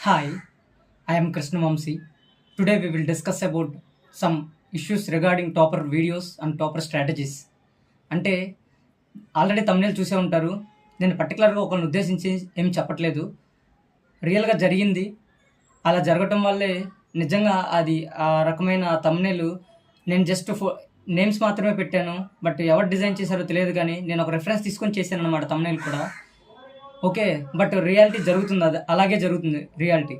Hi, I am Krishna Vamsi. Today we will discuss about some issues regarding topper videos and topper strategies. అంటే already thumbnail చూసే ఉంటారు. నేను పర్టికులర్గా ఒకరిని ఉద్దేశించి ఏం చెప్పట్లేదు. రియల్గా జరిగింది. అలా జరగటం వల్లే నిజంగా అది ఆ రకమైన తమ్నేలు నేను జస్ట్ నేమ్స్ మాత్రమే పెట్టాను. బట్ ఎవరు డిజైన్ చేశారో తెలియదు, కానీ నేను ఒక రెఫరెన్స్ తీసుకొని చేశాను అనమాట తమ్నేల్ కూడా. ఓకే, బట్ రియాలిటీ జరుగుతుంది, అది అలాగే జరుగుతుంది రియాలిటీ.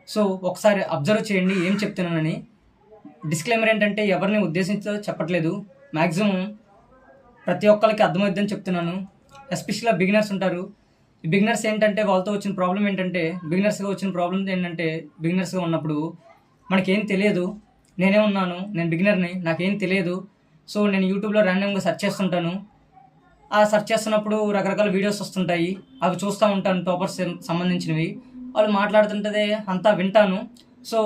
సో ఒకసారి అబ్జర్వ్ చేయండి ఏం చెప్తున్నానని. డిస్క్లైమర్ ఏంటంటే ఎవరిని ఉద్దేశించో చెప్పట్లేదు, మ్యాక్సిమం ప్రతి ఒక్కరికి అర్థమవుద్దని చెప్తున్నాను. ఎస్పెషల్గా బిగినర్స్ ఉంటారు. ఈ బిగినర్స్ ఏంటంటే వాళ్ళతో వచ్చిన ప్రాబ్లం ఏంటంటే, బిగినర్స్గా వచ్చిన ప్రాబ్లం ఏంటంటే, బిగినర్స్గా ఉన్నప్పుడు మనకేం తెలియదు. నేనే ఉన్నాను, నేను బిగినర్ని, నాకేం తెలియదు. సో నేను యూట్యూబ్లో ర్యాండమ్గా సెర్చ్ చేస్తుంటాను. ఆ సెర్చ్ చేస్తున్నప్పుడు రకరకాల వీడియోస్ వస్తుంటాయి, అవి చూస్తూ ఉంటాను. టాపర్స్ సంబంధించినవి వాళ్ళు మాట్లాడుతుంటే అంతా వింటాను. సో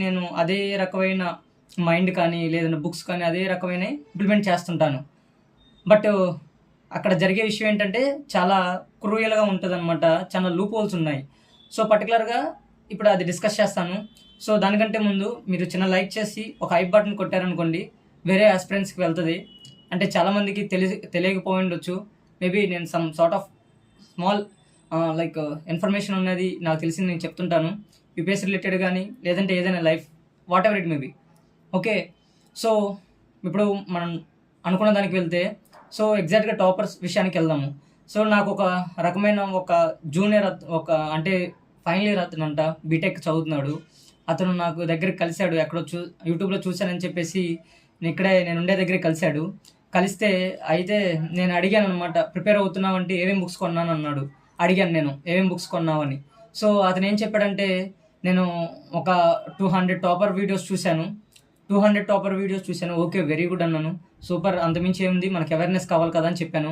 నేను అదే రకమైన మైండ్ కానీ లేదంటే బుక్స్ కానీ అదే రకమైన ఇంప్లిమెంట్ చేస్తుంటాను. బట్ అక్కడ జరిగే విషయం ఏంటంటే చాలా క్రూయల్గా ఉంటుంది అనమాట. చాలా లూప్ హోల్స్ ఉన్నాయి. సో పర్టికులర్గా ఇప్పుడు అది డిస్కస్ చేస్తాను. సో దానికంటే ముందు మీరు చిన్న లైక్ చేసి ఒక హైప్ బటన్ కొట్టారనుకోండి, వేరే ఆస్పిరెంట్స్కి వెళ్తుంది. అంటే చాలామందికి తెలియకపోయి ఉండొచ్చు. మేబీ నేను some sort of small like information ఉన్నది నాకు తెలిసింది నేను చెప్తుంటాను, యూపీఎస్ రిలేటెడ్ కానీ లేదంటే ఏదైనా life what ever it maybe. Okay, so ఇప్పుడు మనం అనుకున్న దానికి వెళ్తే, సో ఎగ్జాక్ట్గా టాపర్స్ విషయానికి వెళ్దాము. సో నాకు ఒక రకమైన ఒక జూనియర్ ఒక అంటే ఫైనల్ ఇయర్ అతనంట, బీటెక్ చదువుతున్నాడు. అతను నాకు దగ్గరికి కలిశాడు, ఎక్కడో యూట్యూబ్లో చూశానని చెప్పేసి నేను ఉండే దగ్గరికి కలిస్తే అయితే నేను అడిగాను అనమాట, ప్రిపేర్ అవుతున్నావంటే ఏమేమి బుక్స్ కొన్నాను అన్నాడు. అడిగాను నేను ఏమేమి బుక్స్ కొన్నావని. సో అతను ఏం చెప్పాడంటే, నేను ఒక 200 టాపర్ వీడియోస్ చూశాను. ఓకే, వెరీ గుడ్ అన్నాను. సూపర్, అంతమించి ఏముంది, మనకి అవేర్నెస్ కావాలి కదా అని చెప్పాను.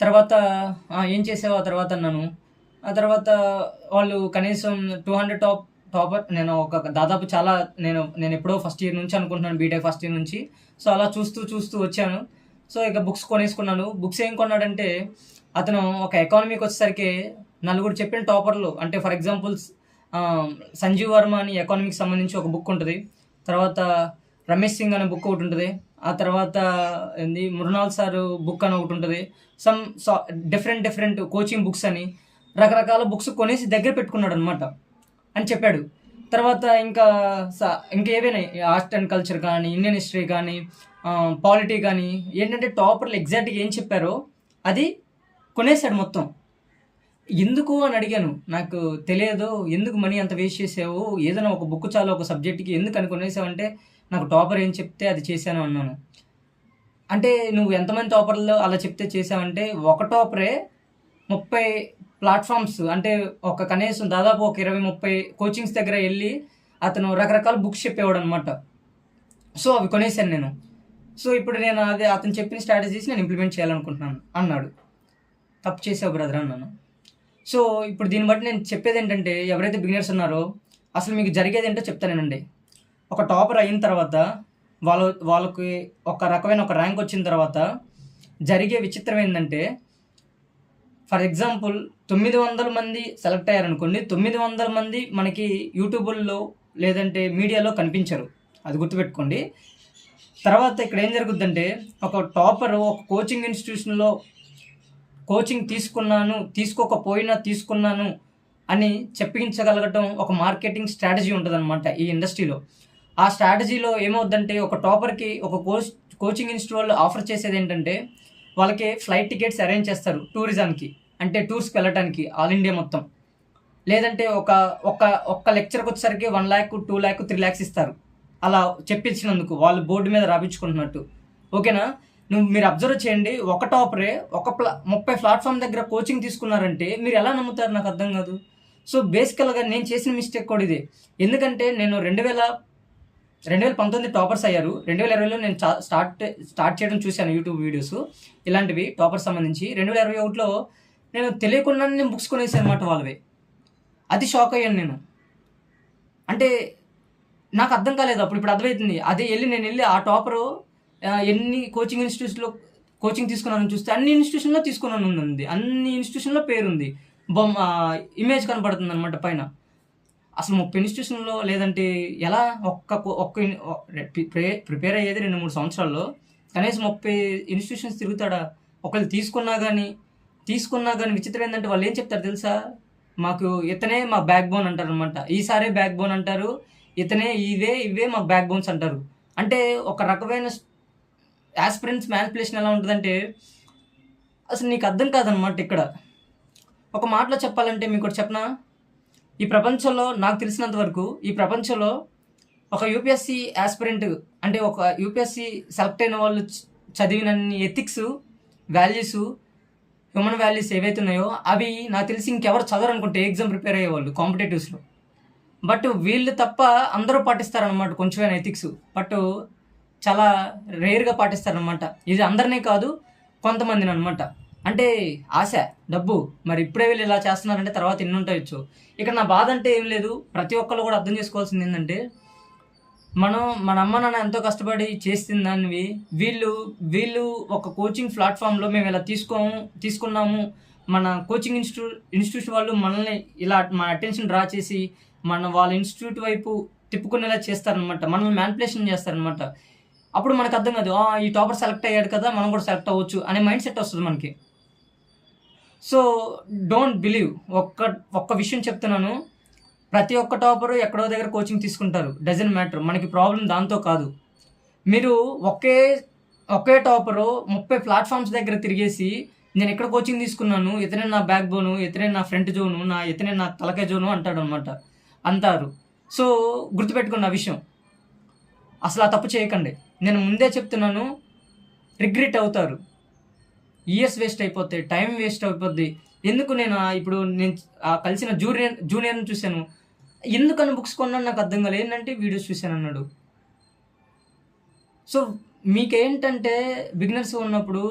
తర్వాత ఏం చేసావు ఆ తర్వాత అన్నాను. ఆ తర్వాత వాళ్ళు కనీసం 200 టాపర్ నేను ఒక దాదాపు చాలా నేను ఎప్పుడో ఫస్ట్ ఇయర్ నుంచి అనుకుంటున్నాను, బీటెక్ ఫస్ట్ ఇయర్ నుంచి. సో అలా చూస్తూ వచ్చాను. సో ఇక బుక్స్ కొనేసుకున్నాను. బుక్స్ ఏం కొన్నాడంటే, అతను ఒక ఎకానమీకి వచ్చేసరికి నలుగురు చెప్పిన టాపర్లు, అంటే ఫర్ ఎగ్జాంపుల్స్ సంజీవ్ వర్మ అని ఎకానమీకి సంబంధించి ఒక బుక్ ఉంటుంది. తర్వాత రమేష్ సింగ్ అనే బుక్ ఒకటి ఉంటుంది. ఆ తర్వాత మృణాల్ సార్ బుక్ అని ఒకటి ఉంటుంది. సమ్ డిఫరెంట్ కోచింగ్ బుక్స్ అని రకరకాల బుక్స్ కొనేసి దగ్గర పెట్టుకున్నాడు అనమాట అని చెప్పాడు. తర్వాత ఇంకా ఏవైనా ఆర్ట్ అండ్ కల్చర్ కానీ, ఇండియన్ హిస్టరీ కానీ, పాలిటీ కానీ, ఏంటంటే టాపర్లు ఎగ్జాక్ట్గా ఏం చెప్పారో అది కొనేసాడు మొత్తం. ఎందుకు అని అడిగాను, నాకు తెలియదు, ఎందుకు మనీ అంత వేస్ట్ చేసావు, ఏదైనా ఒక బుక్ చాలు ఒక సబ్జెక్ట్కి, ఎందుకు అని కొనేసావంటే, నాకు టాపర్ ఏం చెప్తే అది చేశాను అన్నాను. అంటే నువ్వు ఎంతమంది టాపర్లు అలా చెప్తే చేసావంటే, ఒక టాపరే 30 ప్లాట్ఫామ్స్, అంటే ఒక కనీసం దాదాపు ఒక 20-30 కోచింగ్స్ దగ్గర వెళ్ళి అతను రకరకాల బుక్స్ చెప్పేవాడు అనమాట. సో అవి కొనేసాను నేను. సో ఇప్పుడు నేను అతను చెప్పిన స్ట్రాటజీస్ నేను ఇంప్లిమెంట్ చేయాలనుకుంటున్నాను అన్నాడు. తప్పు చేసావు బ్రదర్ అన్నాను. సో ఇప్పుడు దీన్ని బట్టి నేను చెప్పేది ఏంటంటే, ఎవరైతే బిగినర్స్ ఉన్నారో అసలు మీకు జరిగేది ఏంటో చెప్తానేనండి. ఒక టాపర్ అయిన తర్వాత వాళ్ళకి ఒక రకమైన ఒక ర్యాంక్ వచ్చిన తర్వాత జరిగే విచిత్రం ఏంటంటే, ఫర్ ఎగ్జాంపుల్ 900 మంది సెలెక్ట్ అయ్యారనుకోండి, 900 మంది మనకి యూట్యూబుల్లో లేదంటే మీడియాలో కనిపించరు, అది గుర్తుపెట్టుకోండి. తర్వాత ఇక్కడ ఏం జరుగుద్దంటే, ఒక టాపర్ ఒక కోచింగ్ ఇన్స్టిట్యూషన్లో కోచింగ్ తీసుకున్నాను అని చెప్పించగలగటం ఒక మార్కెటింగ్ స్ట్రాటజీ ఉంటుందన్నమాట ఈ ఇండస్ట్రీలో. ఆ స్ట్రాటజీలో ఏమవుద్దంటే, ఒక టాపర్కి ఒక కోచింగ్ ఇన్స్టిట్యూట్ వాళ్ళు ఆఫర్ చేసేది ఏంటంటే, వాళ్ళకి ఫ్లైట్ టికెట్స్ అరేంజ్ చేస్తారు టూరిజంకి, అంటే టూర్స్కి వెళ్ళటానికి ఆల్ ఇండియా మొత్తం. లేదంటే ఒక్క లెక్చర్కి వచ్చేసరికి 1 lakh, 2 lakh, 3 lakhs ఇస్తారు, అలా చెప్పించినందుకు, వాళ్ళు బోర్డు మీద రాపించుకుంటున్నట్టు. ఓకేనా, మీరు అబ్జర్వ్ చేయండి, ఒక టాపరే 30 ప్లాట్ఫామ్ దగ్గర కోచింగ్ తీసుకున్నారంటే మీరు ఎలా నమ్ముతారు, నాకు అర్థం కాదు. సో బేసికల్గా నేను చేసిన మిస్టేక్ కూడా ఇదే. ఎందుకంటే నేను 2019 టాపర్స్ అయ్యారు. 2020లో నేను స్టార్ట్ చేయడం చూశాను యూట్యూబ్ వీడియోస్ ఇలాంటివి టాపర్స్ సంబంధించి. 2021లో నేను తెలియకుండా నేను బుక్స్ కొనేసాను అనమాట వాళ్ళవి. అది షాక్ అయ్యాను నేను. అంటే నాకు అర్థం కాలేదు అప్పుడు, ఇప్పుడు అర్థమవుతుంది. నేను వెళ్ళి ఆ టాపరు ఎన్ని కోచింగ్ ఇన్స్టిట్యూట్స్లో కోచింగ్ తీసుకున్నానని చూస్తే అన్ని ఇన్స్టిట్యూషన్లో తీసుకున్నాను ఉంది, అన్ని ఇన్స్టిట్యూషన్లో పేరుంది. బొమ్మ ఇమేజ్ కనపడుతుంది అనమాట పైన. అసలు 30 ఇన్స్టిట్యూషన్‌లో లేదంటే ఎలా ప్రిపేర్ అయ్యేది 2, 3 సంవత్సరాల్లో కనీసం 30 ఇన్స్టిట్యూషన్స్ తిరుగుతాడా? ఒకవేళ తీసుకున్నా గాని విచిత్రం ఏందంటే వాళ్ళేం చెప్తారో తెలుసా? మాకు ఇతనే మా బ్యాక్ బోన్ అంటారనమాట. ఈసారే బ్యాక్ బోన్ అంటారు. ఇతనే ఇవే మా బ్యాక్ బోన్స్ అంటారు. అంటే ఒక రకమైన యాస్పిరెంట్స్ మ్యానిప్యులేషన్ ఎలా ఉంటదంటే, అసలు నీకు అర్థం కాదనమాట ఇక్కడ. ఒక మాటలో చెప్పాలంటే మీకోటి చెప్పనా? ఈ ప్రపంచంలో నాకు తెలిసినంత వరకు ఈ ప్రపంచంలో ఒక యూపీఎస్సీ యాస్పిరెంట్ అంటే ఒక యూపీఎస్సీ సెలెక్ట్ అయిన వాళ్ళు చదివినన్ని ఎథిక్స్, వాల్యూస్, హ్యూమన్ వాల్యూస్ ఏవైతే ఉన్నాయో అవి నాకు తెలిసి ఇంకెవరు చదవరు అనుకుంటే ఎగ్జామ్ ప్రిపేర్ అయ్యేవాళ్ళు కాంపిటేటివ్స్‌లో. బట్ వీళ్ళు తప్ప అందరూ పాటిస్తారనమాట కొంచెమైనా ఎథిక్స్. బట్ చాలా రేర్‌గా పాటిస్తారనమాట. ఇది అందరినీ కాదు కొంతమందిననమాట. అంటే ఆశ, డబ్బు. మరి ఇప్పుడే వీళ్ళు ఇలా చేస్తున్నారంటే తర్వాత ఎన్ని ఉంటాయొచ్చు. ఇక్కడ నా బాధ అంటే ఏం లేదు. ప్రతి ఒక్కళ్ళు కూడా అర్థం చేసుకోవాల్సింది ఏంటంటే, మన అమ్మ నాన్న ఎంతో కష్టపడి చేసిన దానివి వీళ్ళు ఒక కోచింగ్ ప్లాట్ఫామ్‌లో మేము ఇలా తీసుకున్నాము. మన కోచింగ్ ఇన్స్టిట్యూట్ వాళ్ళు మనల్ని ఇలా మన అటెన్షన్ డ్రా చేసి వాళ్ళ ఇన్స్టిట్యూట్ వైపు తిప్పుకునేలా చేస్తారనమాట. మనల్ని మ్యానిప్యులేషన్ చేస్తారనమాట. అప్పుడు మనకు అర్థం కాదు. ఈ టాపర్ సెలెక్ట్ అయ్యాడు కదా! మనం కూడా సెలెక్ట్ అవ్వచ్చు అనే మైండ్ సెట్ వస్తది మనకి. So, don't believe. ఒక్క విషయం చెప్తున్నాను. ప్రతి ఒక్క టాపరు ఎక్కడో దగ్గర కోచింగ్ తీసుకుంటారు. Doesn't matter. మనకి ప్రాబ్లమ్ దాంతో కాదు. మీరు ఒకే టాపరు 30 ప్లాట్‌ఫామ్స్ దగ్గర తిరిగేసి, నేను ఇక్కడ కోచింగ్ తీసుకున్నాను. ఇతనే నా బ్యాక్ బోను, ఇతనే నా ఫ్రంట్ జోను, ఇతనే నా తలకాయ జోను అంటారు. సో, గుర్తుపెట్టుకోండి ఆ విషయం. అసలు ఆ తప్పు చేయకండి. నేను ముందే చెప్తున్నాను. రిగ్రెట్ అవుతారు. ఇయర్స్ వేస్ట్ అయిపోతాయి. టైం వేస్ట్ అయిపోద్ది. ఎందుకు ఇప్పుడు నేను కలిసిన జూనియర్‌ని చూసాను. ఎందుకని బుక్స్ కొన్నాను నాకు అర్థం కాలేదు. ఏంటంటే వీడియోస్ చూసానన్నాడు. సో, మీకేంటంటే బిగినర్స్‌గా ఉన్నప్పుడు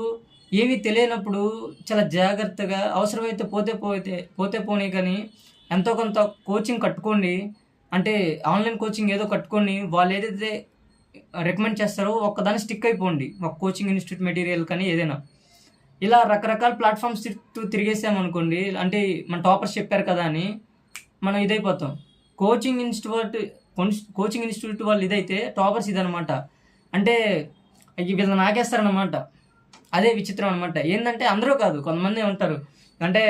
ఏమీ తెలియనప్పుడు చాలా జాగ్రత్తగా అవసరమైతే పోతే పోనీ కానీ ఎంతో కొంత కోచింగ్ కట్టుకోండి. అంటే ఆన్‌లైన్ కోచింగ్ ఏదో కట్టుకొని వాళ్ళు ఏదైతే రికమెండ్ చేస్తారో ఒక్కదాన్ని స్టిక్ అయిపోండి. ఒక కోచింగ్ ఇన్స్టిట్యూట్ మెటీరియల్ కానీ ఏదైనా. ఇలా రకరకాల ప్లాట్‌ఫామ్స్ చుట్టూ తిరిగేసామనుకోండి, అంటే మన టాపర్స్ చెప్పారు కదా అని మనం ఇదైపోతాం. కోచింగ్ ఇన్స్టిట్యూట్ వాళ్ళు ఇదైతే టాపర్స్ ఇదనమాట. అంటే వీళ్ళు నాకేస్తారనమాట. అదే విచిత్రం అనమాట. ఏందంటే అందరూ కాదు, కొంతమందే ఉంటారు. అంటే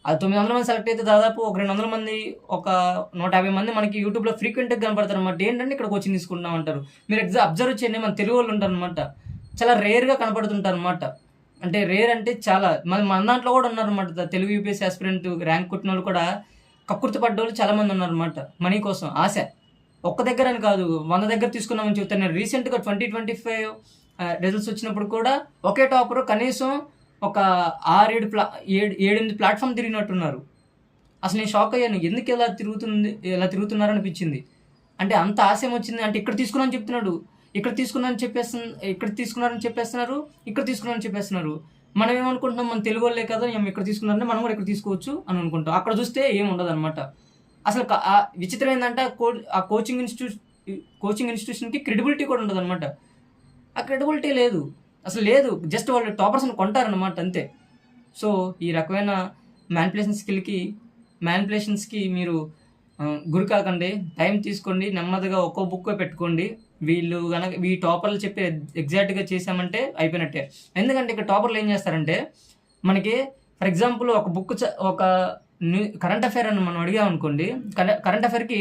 900 మంది సెలెక్ట్ అయితే దాదాపు ఒక 200 మంది, ఒక 150 మంది మనకి యూట్యూబ్‌లో ఫ్రీక్వెంట్‌గా కనపడతారనమాట. ఏంటంటే ఇక్కడ కోచింగ్ తీసుకుంటున్నాం అంటారు. మీరు అబ్జర్వ్ చేయండి. మన తెలుగు వాళ్ళు ఉంటారనమాట. చాలా రేర్‌గా కనపడుతుంటారనమాట. అంటే రేర్ అంటే చాలా మన దాంట్లో కూడా ఉన్నారనమాట. తెలుగు యూపీఎస్సీ యాస్పిరెంట్ ర్యాంక్ కొట్టినోళ్ళు కూడా కక్కుర్తి పడ్డోళ్ళు చాలామంది ఉన్నారనమాట. మనీ కోసం ఆశ. ఒక్క దగ్గర అని కాదు, 100 దగ్గర తీసుకున్నామని చెప్తాను. నేను రీసెంట్‌గా 2025 రిజల్ట్స్ వచ్చినప్పుడు కూడా ఒకే టాపరు కనీసం ఒక 6, 7 8 ప్లాట్‌ఫామ్ తిరిగినట్టున్నారు. అసలు నేను షాక్ అయ్యాను. ఎందుకు ఇలా తిరుగుతున్నారనిపించింది. అంటే అంత ఆశయం వచ్చింది. అంటే ఇక్కడ తీసుకున్నానని చెప్తున్నాడు. ఇక్కడ తీసుకున్నారని చెప్పేస్తున్నారు. మనం ఏమనుకుంటున్నాం, మన తెలుగోళ్ళే కదా ఇక్కడ తీసుకున్నారంటే మనం కూడా ఇక్కడ తీసుకోవచ్చు అని అనుకుంటాం. అక్కడ చూస్తే ఏమి ఉండదనమాట. అసలు విచిత్రం ఏందంటే ఆ కోచింగ్ ఇన్స్టిట్యూషన్‌కి క్రెడిబిలిటీ కూడా ఉండదనమాట. ఆ క్రెడిబిలిటీ లేదు. అసలు లేదు. జస్ట్ వాళ్ళు టాపర్స్‌ని కొంటారనమాట అంతే. సో, ఈ రకమైన మ్యానిప్యులేషన్స్‌కి మీరు గురి కాకండి. టైం తీసుకోండి. నెమ్మదిగా ఒక్కో బుక్కే పెట్టుకోండి. ఈ టాపర్లు చెప్పే ఎగ్జాక్ట్‌గా చేశామంటే అయిపోయినట్టే. ఎందుకంటే ఇక్కడ టాపర్లు ఏం చేస్తారంటే, మనకి ఫర్ ఎగ్జాంపుల్ ఒక బుక్ ఒక కరెంట్ అఫైర్ అని మనం అడిగామనుకోండి, కరెంట్ అఫైర్‌కి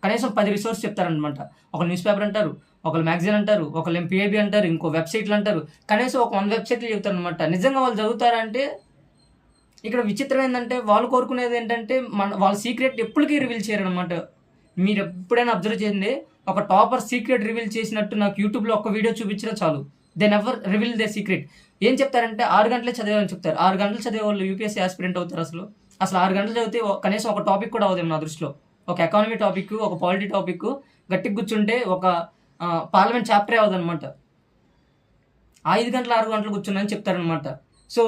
కనీసం 10 రిసోర్స్ చెప్తారనమాట. ఒకళ్ళు న్యూస్ పేపర్ అంటారు, ఒకళ్ళు మ్యాగజైన్ అంటారు, ఒకళ్ళు ఎంపీఐబీ అంటారు, ఇంకో వెబ్‌సైట్లు అంటారు. కనీసం ఒక 100 వెబ్‌సైట్లు చెప్తారనమాట. నిజంగా వాళ్ళు చదువుతారా అంటే, ఇక్కడ విచిత్రం ఏందంటే వాళ్ళు కోరుకునేది ఏంటంటే వాళ్ళ సీక్రెట్ ఎప్పటికీ రివీల్ చేయరనమాట. మీరు ఎప్పుడైనా అబ్జర్వ్ చేయండి. ఒక టాపర్ సీక్రెట్ రివీల్ చేసినట్టు నాకు యూట్యూబ్‌లో ఒక్క వీడియో చూపించినా చాలు. They never reveal there secret. ఏం చెప్తారంటే 6 గంటలే చదివాలని చెప్తారు. 6 గంటలు చదివే వాళ్ళు యూపీఎస్సీ యాస్పిరెంట్ అవుతారు అసలు. 6 గంటలు చదివితే కనీసం ఒక టాపిక్ కూడా అవ్వదేమో నా దృష్టిలో. ఒక ఎకానమీ టాపిక్, ఒక పాలిటీ టాపిక్ గట్టిగా కూర్చుంటే ఒక పార్లమెంట్ చాప్టరే అవ్వదనమాట. 5 గంటలు 6 గంటలు కూర్చున్నానని చెప్తారనమాట. సో,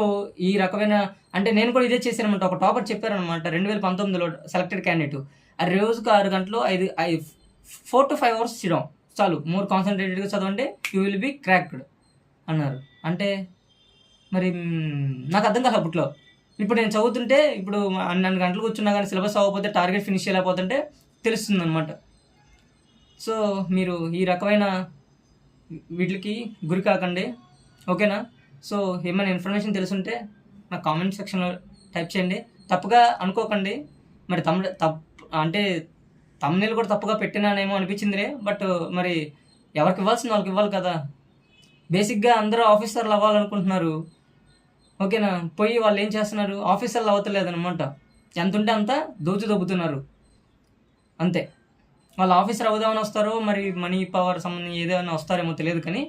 ఈ రకమైన అంటే నేను కూడా ఇదే చేశాననమాట. ఒక టాపర్ చెప్పారనమాట 2019లో సెలెక్టెడ్ క్యాండిడేట్. రోజుకు 6 గంటలు 4 to 5 అవర్స్ సిడౌన్ చాలు. మోర్ కాన్సన్ట్రేటెడ్‌గా చదవండి. యూ విల్ బి క్రాక్డ్ అన్నారు. అంటే మరి నాకు అర్థం కాలే అప్పట్లో. ఇప్పుడు నేను చదువుతుంటే ఇప్పుడు 12 గంటలు కూర్చున్నా కానీ సిలబస్ అవ్వకపోతే టార్గెట్ ఫినిష్ చేయలేకపోతుంటే తెలుస్తుంది అనమాట. సో మీరు ఈ రకమైన వీటికి గురి కాకండి, ఓకేనా? సో ఏమైనా ఇన్ఫర్మేషన్ తెలుసుంటే నా కామెంట్ సెక్షన్లో టైప్ చేయండి. తప్పుగా అనుకోకండి, మరి అంటే తమ్ముళ్ళు కూడా తప్పుగా పెట్టినానేమో అనిపించిందిలే. బట్ మరి ఎవరికి ఇవ్వాల్సింది వాళ్ళకి ఇవ్వాలి కదా. బేసిక్గా అందరూ ఆఫీసర్లు అవ్వాలనుకుంటున్నారు, ఓకేనా? పోయి వాళ్ళు ఏం చేస్తున్నారు, ఆఫీసర్లు అవ్వట్లేదనమాట. ఎంత ఉంటే అంత దొబ్బుతున్నారు అంతే. వాళ్ళు ఆఫీసర్ అవుదామని వస్తారో మరి మనీ పవర్ సంబంధించి ఏదైనా వస్తారేమో తెలియదు, కానీ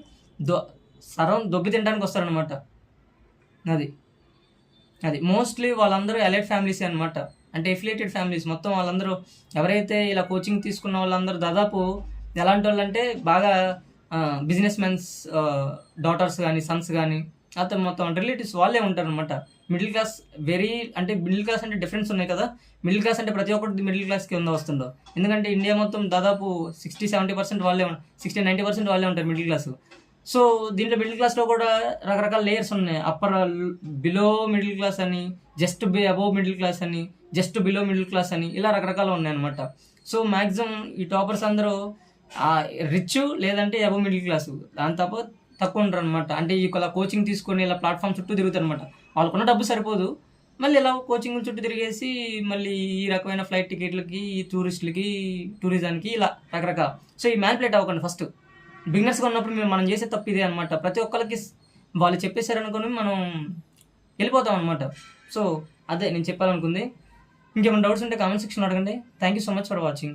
దొబ్బి తినడానికి వస్తారనమాట. అది మోస్ట్లీ వాళ్ళందరూ ఎలైట్ ఫ్యామిలీస్ అనమాట, అంటే ఎఫిలియేటెడ్ ఫ్యామిలీస్. మొత్తం వాళ్ళందరూ ఎవరైతే ఇలా కోచింగ్ తీసుకున్న వాళ్ళందరూ దాదాపు ఎలాంటి వాళ్ళు అంటే బాగా బిజినెస్ మెన్స్ డాటర్స్ కానీ సన్స్ కానీ అతను మొత్తం రిలేటివ్స్ వాళ్ళే ఉంటారు అనమాట. మిడిల్ క్లాస్ మిడిల్ క్లాస్ అంటే డిఫరెన్స్ ఉన్నాయి కదా. మిడిల్ క్లాస్ అంటే ప్రతి ఒక్కటి మిడిల్ క్లాస్కి వస్తుందో, ఎందుకంటే ఇండియా మొత్తం దాదాపు 60-70% వాళ్ళే 60-90% వాళ్ళే ఉంటారు మిడిల్ క్లాస్. సో దీంట్లో మిడిల్ క్లాస్లో కూడా రకరకాల లేయర్స్ ఉన్నాయి. బిలో మిడిల్ క్లాస్ అని, జస్ట్ అబోవ్ మిడిల్ క్లాస్ అని, జస్ట్ బిలో మిడిల్ క్లాస్ అని, ఇలా రకరకాలు ఉన్నాయన్నమాట. సో మ్యాక్సిమం ఈ టాపర్స్ అందరూ రిచ్ లేదంటే అబోవ్ మిడిల్ క్లాసు, దాని తక్కువ ఉంటారు అనమాట. అంటే ఇలా కోచింగ్ తీసుకొని ఇలా ప్లాట్ఫామ్ చుట్టూ తిరుగుతారు అనమాట. వాళ్ళకున్న డబ్బు సరిపోదు, మళ్ళీ ఇలా కోచింగ్ చుట్టూ తిరిగేసి మళ్ళీ ఈ రకమైన ఫ్లైట్ టికెట్లకి, టూరిస్టులకి, టూరిజానికి ఇలా రకరకాల. సో ఈ మ్యానిపులేట్ అవ్వకండి. ఫస్ట్ బిగినర్స్గా ఉన్నప్పుడు మనం చేసే తప్పు ఇదే అనమాట. ప్రతి ఒక్కరికి వాళ్ళు చెప్పేశారనుకొని మనం వెళ్ళిపోతాం అనమాట. సో అదే నేను చెప్పాలనుకుంది. ఇంకేమైనా డౌట్స్ ఉంటే కామెంట్ సెక్షన్ అడగండి. Thank you so much for watching.